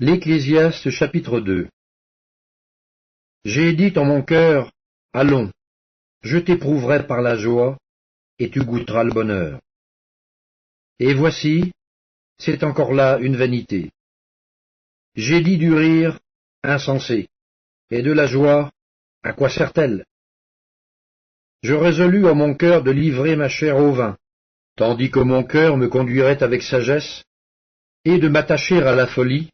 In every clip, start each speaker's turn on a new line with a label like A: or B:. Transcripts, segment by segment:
A: L'Ecclésiaste chapitre 2. J'ai dit en mon cœur, allons, je t'éprouverai par la joie, et tu goûteras le bonheur. Et voici, c'est encore là une vanité. J'ai dit du rire, insensé, et de la joie, à quoi sert-elle? Je résolus en mon cœur de livrer ma chair au vin, tandis que mon cœur me conduirait avec sagesse, et de m'attacher à la folie,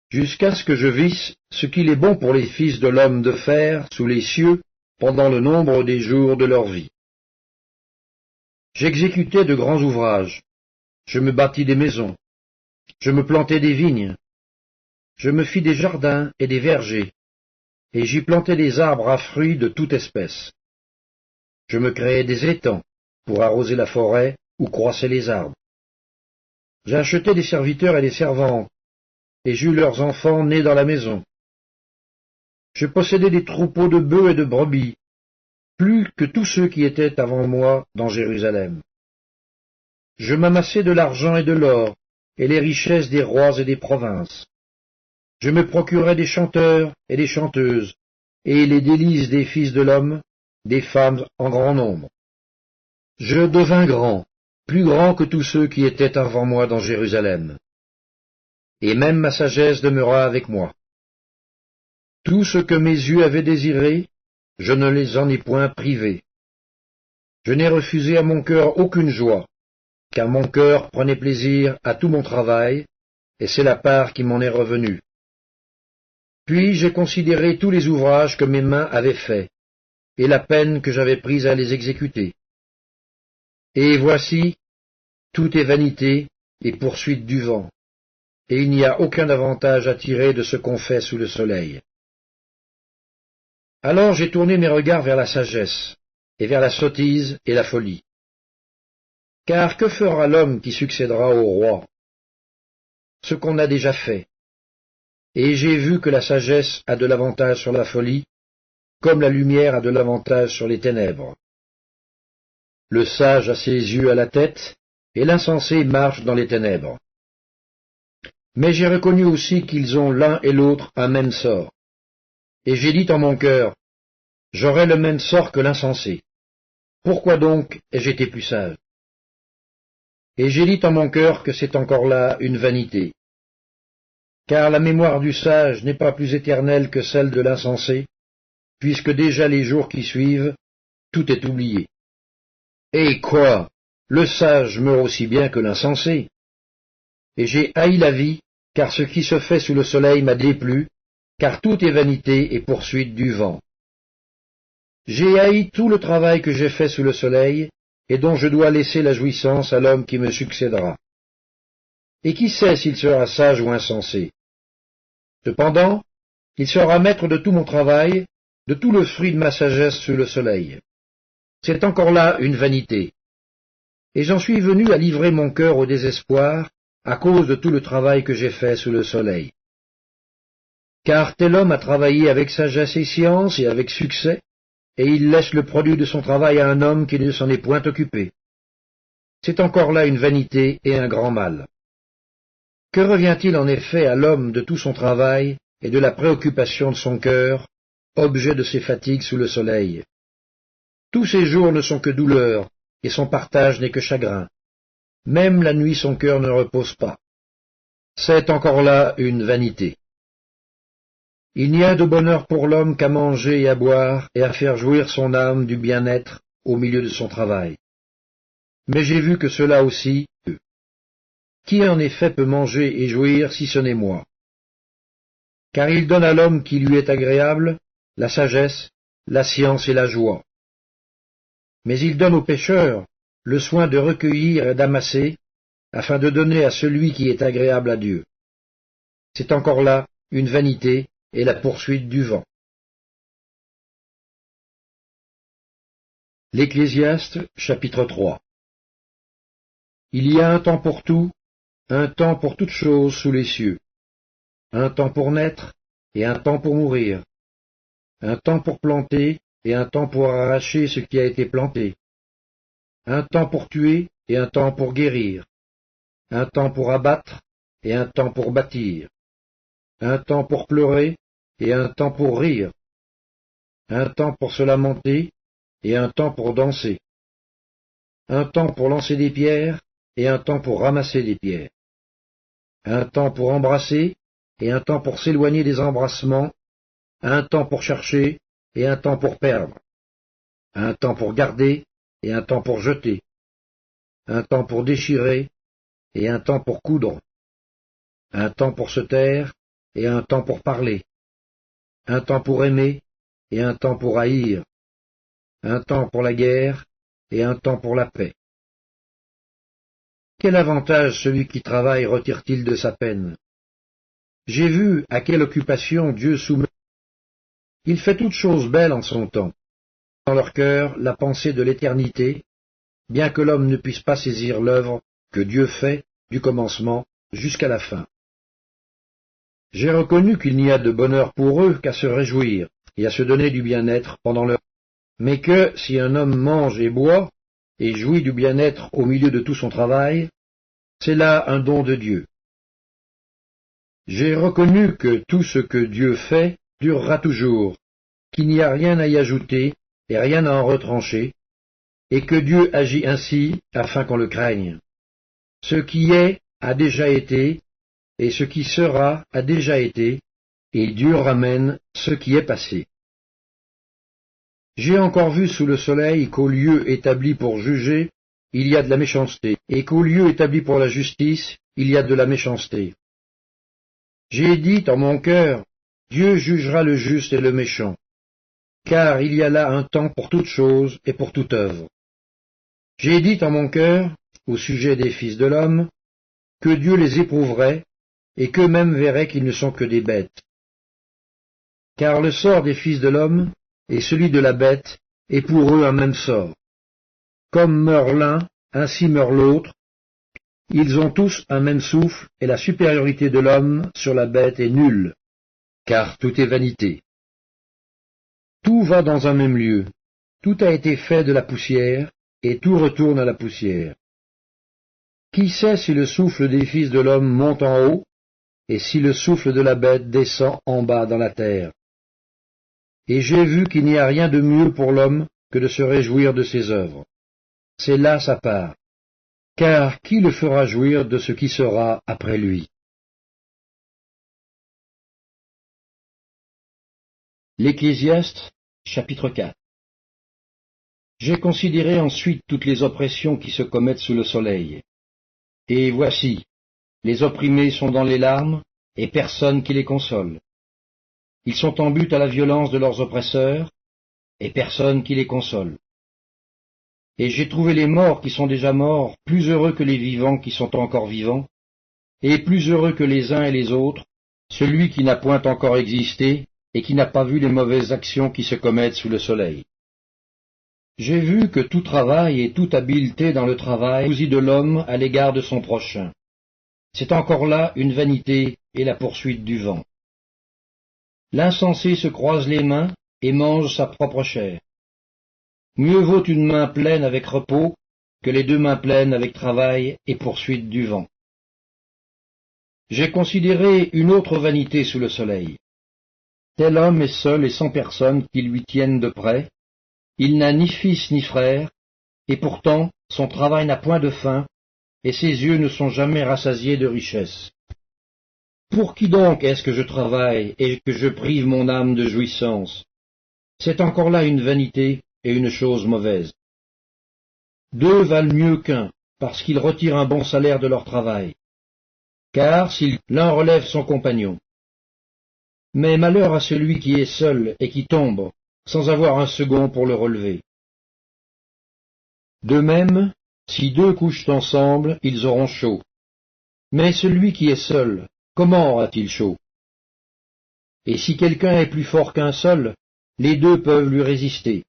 A: jusqu'à ce que je visse ce qu'il est bon pour les fils de l'homme de faire sous les cieux pendant le nombre des jours de leur vie. J'exécutai de grands ouvrages, je me bâtis des maisons, je me plantai des vignes, je me fis des jardins et des vergers, et j'y plantai des arbres à fruits de toute espèce. Je me créai des étangs pour arroser la forêt où croissaient les arbres. J'achetai des serviteurs et des servantes, et j'eus leurs enfants nés dans la maison. Je possédais des troupeaux de bœufs et de brebis, plus que tous ceux qui étaient avant moi dans Jérusalem. Je m'amassai de l'argent et de l'or, et les richesses des rois et des provinces. Je me procurai des chanteurs et des chanteuses, et les délices des fils de l'homme, des femmes en grand nombre. Je devins grand, plus grand que tous ceux qui étaient avant moi dans Jérusalem. Et même ma sagesse demeura avec moi. Tout ce que mes yeux avaient désiré, je ne les en ai point privés. Je n'ai refusé à mon cœur aucune joie, car mon cœur prenait plaisir à tout mon travail, et c'est la part qui m'en est revenue. Puis j'ai considéré tous les ouvrages que mes mains avaient faits, et la peine que j'avais prise à les exécuter. Et voici, tout est vanité et poursuite du vent, et il n'y a aucun avantage à tirer de ce qu'on fait sous le soleil. Alors j'ai tourné mes regards vers la sagesse, et vers la sottise et la folie. Car que fera l'homme qui succédera au roi? Ce qu'on a déjà fait. Et j'ai vu que la sagesse a de l'avantage sur la folie, comme la lumière a de l'avantage sur les ténèbres. Le sage a ses yeux à la tête, et l'insensé marche dans les ténèbres. Mais j'ai reconnu aussi qu'ils ont l'un et l'autre un même sort. Et j'ai dit en mon cœur, j'aurai le même sort que l'insensé. Pourquoi donc ai-je été plus sage? Et j'ai dit en mon cœur que c'est encore là une vanité. Car la mémoire du sage n'est pas plus éternelle que celle de l'insensé, puisque déjà les jours qui suivent, tout est oublié. Et quoi? Le sage meurt aussi bien que l'insensé. Et j'ai haï la vie, car ce qui se fait sous le soleil m'a déplu, car tout est vanité et poursuite du vent. J'ai haï tout le travail que j'ai fait sous le soleil, et dont je dois laisser la jouissance à l'homme qui me succédera. Et qui sait s'il sera sage ou insensé? Cependant, il sera maître de tout mon travail, de tout le fruit de ma sagesse sous le soleil. C'est encore là une vanité. Et j'en suis venu à livrer mon cœur au désespoir, à cause de tout le travail que j'ai fait sous le soleil. Car tel homme a travaillé avec sagesse et science et avec succès, et il laisse le produit de son travail à un homme qui ne s'en est point occupé. C'est encore là une vanité et un grand mal. Que revient-il en effet à l'homme de tout son travail et de la préoccupation de son cœur, objet de ses fatigues sous le soleil? Tous ses jours ne sont que douleur, et son partage n'est que chagrin. Même la nuit son cœur ne repose pas. C'est encore là une vanité. Il n'y a de bonheur pour l'homme qu'à manger et à boire, et à faire jouir son âme du bien-être au milieu de son travail. Mais j'ai vu que cela aussi, qui en effet peut manger et jouir si ce n'est moi? Car il donne à l'homme qui lui est agréable la sagesse, la science et la joie. Mais il donne au pécheur le soin de recueillir et d'amasser, afin de donner à celui qui est agréable à Dieu. C'est encore là une vanité et la poursuite du vent. L'Ecclésiaste, chapitre 3. Il y a un temps pour tout, un temps pour toutes choses sous les cieux, un temps pour naître et un temps pour mourir, un temps pour planter et un temps pour arracher ce qui a été planté, un temps pour tuer et un temps pour guérir, un temps pour abattre et un temps pour bâtir, un temps pour pleurer et un temps pour rire, un temps pour se lamenter et un temps pour danser, un temps pour lancer des pierres et un temps pour ramasser des pierres, un temps pour embrasser et un temps pour s'éloigner des embrassements, un temps pour chercher et un temps pour perdre, un temps pour garder et un temps pour jeter, un temps pour déchirer et un temps pour coudre, un temps pour se taire et un temps pour parler, un temps pour aimer et un temps pour haïr, un temps pour la guerre et un temps pour la paix. Quel avantage celui qui travaille retire-t-il de sa peine? J'ai vu à quelle occupation Dieu soumet. Il fait toutes choses belles en son temps, dans leur cœur la pensée de l'éternité, bien que l'homme ne puisse pas saisir l'œuvre que Dieu fait du commencement jusqu'à la fin. J'ai reconnu qu'il n'y a de bonheur pour eux qu'à se réjouir et à se donner du bien-être pendant leur vie, mais que si un homme mange et boit et jouit du bien-être au milieu de tout son travail, c'est là un don de Dieu. J'ai reconnu que tout ce que Dieu fait durera toujours, qu'il n'y a rien à y ajouter et rien à en retrancher, et que Dieu agit ainsi afin qu'on le craigne. Ce qui est a déjà été, et ce qui sera a déjà été, et Dieu ramène ce qui est passé. J'ai encore vu sous le soleil qu'au lieu établi pour juger, il y a de la méchanceté, et qu'au lieu établi pour la justice, il y a de la méchanceté. J'ai dit en mon cœur, Dieu jugera le juste et le méchant, car il y a là un temps pour toute chose et pour toute œuvre. J'ai dit en mon cœur, au sujet des fils de l'homme, que Dieu les éprouverait, et qu'eux-mêmes verraient qu'ils ne sont que des bêtes. Car le sort des fils de l'homme et celui de la bête est pour eux un même sort. Comme meurt l'un, ainsi meurt l'autre. Ils ont tous un même souffle, et la supériorité de l'homme sur la bête est nulle, car tout est vanité. Tout va dans un même lieu, tout a été fait de la poussière, et tout retourne à la poussière. Qui sait si le souffle des fils de l'homme monte en haut, et si le souffle de la bête descend en bas dans la terre? Et j'ai vu qu'il n'y a rien de mieux pour l'homme que de se réjouir de ses œuvres. C'est là sa part. Car qui le fera jouir de ce qui sera après lui? L'Ecclésiaste, chapitre 4. J'ai considéré ensuite toutes les oppressions qui se commettent sous le soleil. Et voici, les opprimés sont dans les larmes, et personne qui les console. Ils sont en butte à la violence de leurs oppresseurs, et personne qui les console. Et j'ai trouvé les morts qui sont déjà morts plus heureux que les vivants qui sont encore vivants, et plus heureux que les uns et les autres, celui qui n'a point encore existé, et qui n'a pas vu les mauvaises actions qui se commettent sous le soleil. J'ai vu que tout travail et toute habileté dans le travail jouit de l'homme à l'égard de son prochain. C'est encore là une vanité et la poursuite du vent. L'insensé se croise les mains et mange sa propre chair. Mieux vaut une main pleine avec repos que les deux mains pleines avec travail et poursuite du vent. J'ai considéré une autre vanité sous le soleil. Tel homme est seul et sans personne qui lui tienne de près. Il n'a ni fils ni frère, et pourtant son travail n'a point de fin, et ses yeux ne sont jamais rassasiés de richesses. Pour qui donc est-ce que je travaille et que je prive mon âme de jouissance? C'est encore là une vanité et une chose mauvaise. Deux valent mieux qu'un, parce qu'ils retirent un bon salaire de leur travail. Car si l'un relève son compagnon. Mais malheur à celui qui est seul et qui tombe, sans avoir un second pour le relever. De même, si deux couchent ensemble, ils auront chaud. Mais celui qui est seul, comment aura-t-il chaud? Et si quelqu'un est plus fort qu'un seul, les deux peuvent lui résister,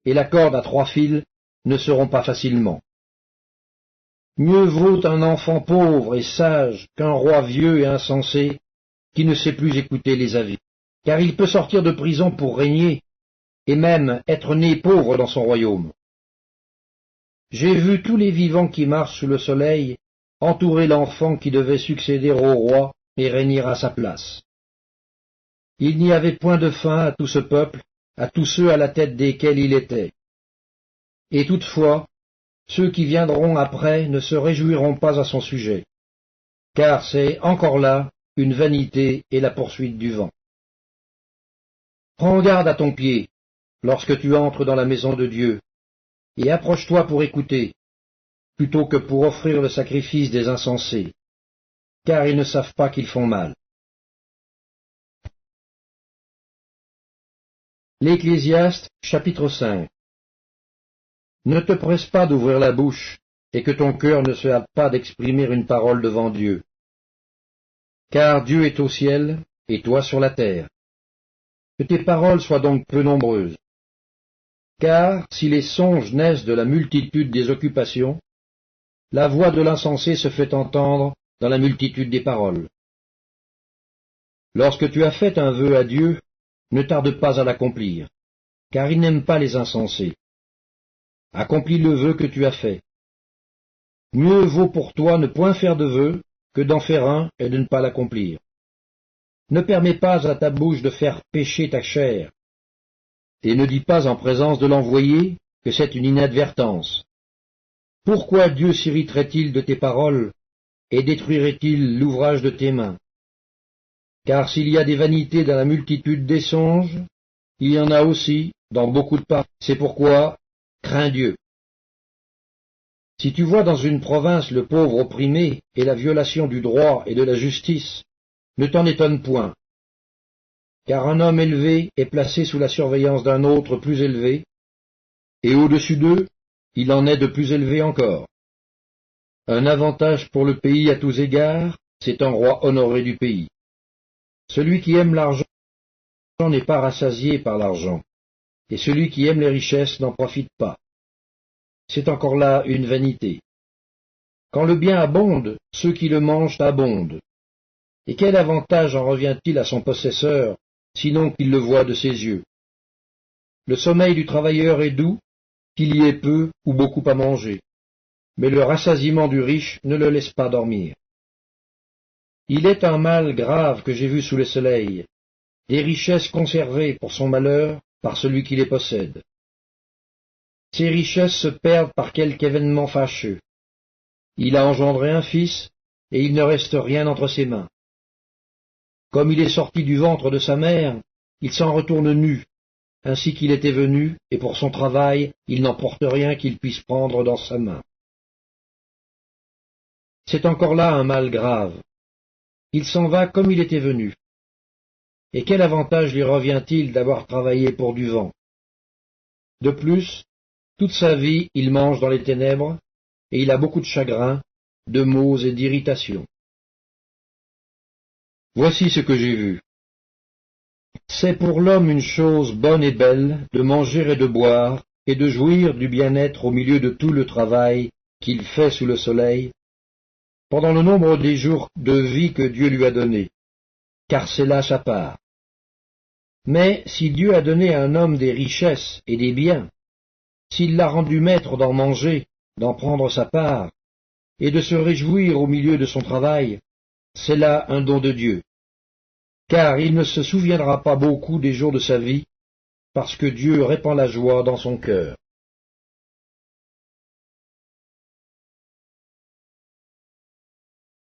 A: et la corde à 3 fils ne se rompt pas facilement. Mieux vaut un enfant pauvre et sage qu'un roi vieux et insensé qui ne sait plus écouter les avis, car il peut sortir de prison pour régner, et même être né pauvre dans son royaume. J'ai vu tous les vivants qui marchent sous le soleil entourer l'enfant qui devait succéder au roi et régner à sa place. Il n'y avait point de fin à tout ce peuple, à tous ceux à la tête desquels il était. Et toutefois, ceux qui viendront après ne se réjouiront pas à son sujet, car c'est encore là une vanité et la poursuite du vent. Prends garde à ton pied, lorsque tu entres dans la maison de Dieu, et approche-toi pour écouter, plutôt que pour offrir le sacrifice des insensés, car ils ne savent pas qu'ils font mal. L'Ecclésiaste, chapitre 5. Ne te presse pas d'ouvrir la bouche, et que ton cœur ne se hâte pas d'exprimer une parole devant Dieu. Car Dieu est au ciel, et toi sur la terre. Que tes paroles soient donc peu nombreuses. Car si les songes naissent de la multitude des occupations, la voix de l'insensé se fait entendre dans la multitude des paroles. Lorsque tu as fait un vœu à Dieu, ne tarde pas à l'accomplir, car il n'aime pas les insensés. Accomplis le vœu que tu as fait. Mieux vaut pour toi ne point faire de vœu que d'en faire un et de ne pas l'accomplir. Ne permets pas à ta bouche de faire pécher ta chair, et ne dis pas en présence de l'envoyé que c'est une inadvertance. Pourquoi Dieu s'irriterait-il de tes paroles et détruirait-il l'ouvrage de tes mains? Car s'il y a des vanités dans la multitude des songes, il y en a aussi dans beaucoup de parties. C'est pourquoi crains Dieu. Si tu vois dans une province le pauvre opprimé et la violation du droit et de la justice, ne t'en étonne point, car un homme élevé est placé sous la surveillance d'un autre plus élevé, et au-dessus d'eux, il en est de plus élevé encore. Un avantage pour le pays à tous égards, c'est un roi honoré du pays. Celui qui aime l'argent n'est pas rassasié par l'argent, et celui qui aime les richesses n'en profite pas. C'est encore là une vanité. Quand le bien abonde, ceux qui le mangent abondent. Et quel avantage en revient-il à son possesseur, sinon qu'il le voit de ses yeux? Le sommeil du travailleur est doux, qu'il y ait peu ou beaucoup à manger, mais le rassasiement du riche ne le laisse pas dormir. Il est un mal grave que j'ai vu sous le soleil, des richesses conservées pour son malheur par celui qui les possède. Ces richesses se perdent par quelque événement fâcheux. Il a engendré un fils, et il ne reste rien entre ses mains. Comme il est sorti du ventre de sa mère, il s'en retourne nu, ainsi qu'il était venu, et pour son travail, il n'emporte rien qu'il puisse prendre dans sa main. C'est encore là un mal grave. Il s'en va comme il était venu. Et quel avantage lui revient-il d'avoir travaillé pour du vent? De plus, toute sa vie, il mange dans les ténèbres, et il a beaucoup de chagrin, de maux et d'irritations. Voici ce que j'ai vu. C'est pour l'homme une chose bonne et belle de manger et de boire, et de jouir du bien-être au milieu de tout le travail qu'il fait sous le soleil, pendant le nombre des jours de vie que Dieu lui a donnés, car c'est là sa part. Mais si Dieu a donné à un homme des richesses et des biens, s'il l'a rendu maître d'en manger, d'en prendre sa part, et de se réjouir au milieu de son travail, c'est là un don de Dieu. Car il ne se souviendra pas beaucoup des jours de sa vie, parce que Dieu répand la joie dans son cœur.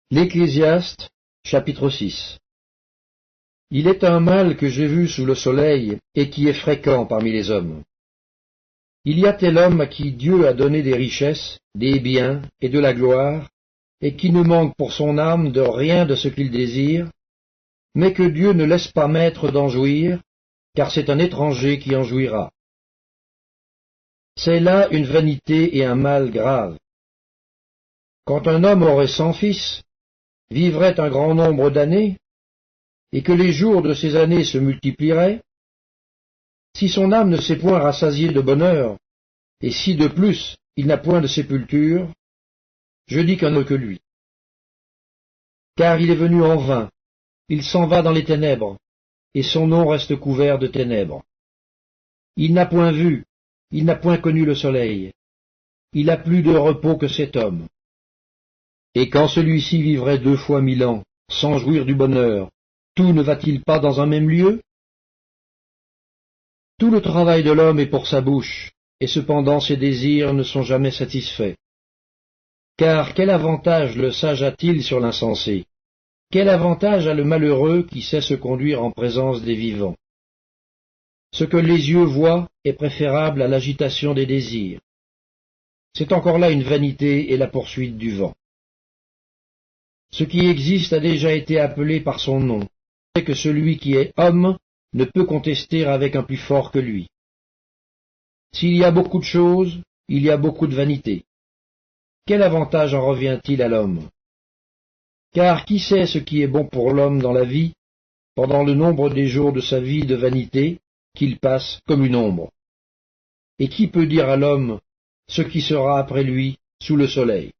A: L'Ecclésiaste, chapitre 6. Il est un mal que j'ai vu sous le soleil, et qui est fréquent parmi les hommes. Il y a tel homme à qui Dieu a donné des richesses, des biens et de la gloire, et qui ne manque pour son âme de rien de ce qu'il désire, mais que Dieu ne laisse pas maître d'en jouir, car c'est un étranger qui en jouira. C'est là une vanité et un mal grave. Quand un homme aurait 100 fils, vivrait un grand nombre d'années, et que les jours de ces années se multiplieraient, si son âme ne s'est point rassasiée de bonheur, et si de plus il n'a point de sépulture, je dis qu'un autre que lui. Car il est venu en vain, il s'en va dans les ténèbres, et son nom reste couvert de ténèbres. Il n'a point vu, il n'a point connu le soleil, il a plus de repos que cet homme. Et quand celui-ci vivrait 2 fois 1000 ans, sans jouir du bonheur, tout ne va-t-il pas dans un même lieu? Tout le travail de l'homme est pour sa bouche, et cependant ses désirs ne sont jamais satisfaits. Car quel avantage le sage a-t-il sur l'insensé? Quel avantage a le malheureux qui sait se conduire en présence des vivants? Ce que les yeux voient est préférable à l'agitation des désirs. C'est encore là une vanité et la poursuite du vent. Ce qui existe a déjà été appelé par son nom, c'est que celui qui est homme ne peut contester avec un plus fort que lui. S'il y a beaucoup de choses, il y a beaucoup de vanité. Quel avantage en revient-il à l'homme? Car qui sait ce qui est bon pour l'homme dans la vie, pendant le nombre des jours de sa vie de vanité, qu'il passe comme une ombre? Et qui peut dire à l'homme ce qui sera après lui sous le soleil?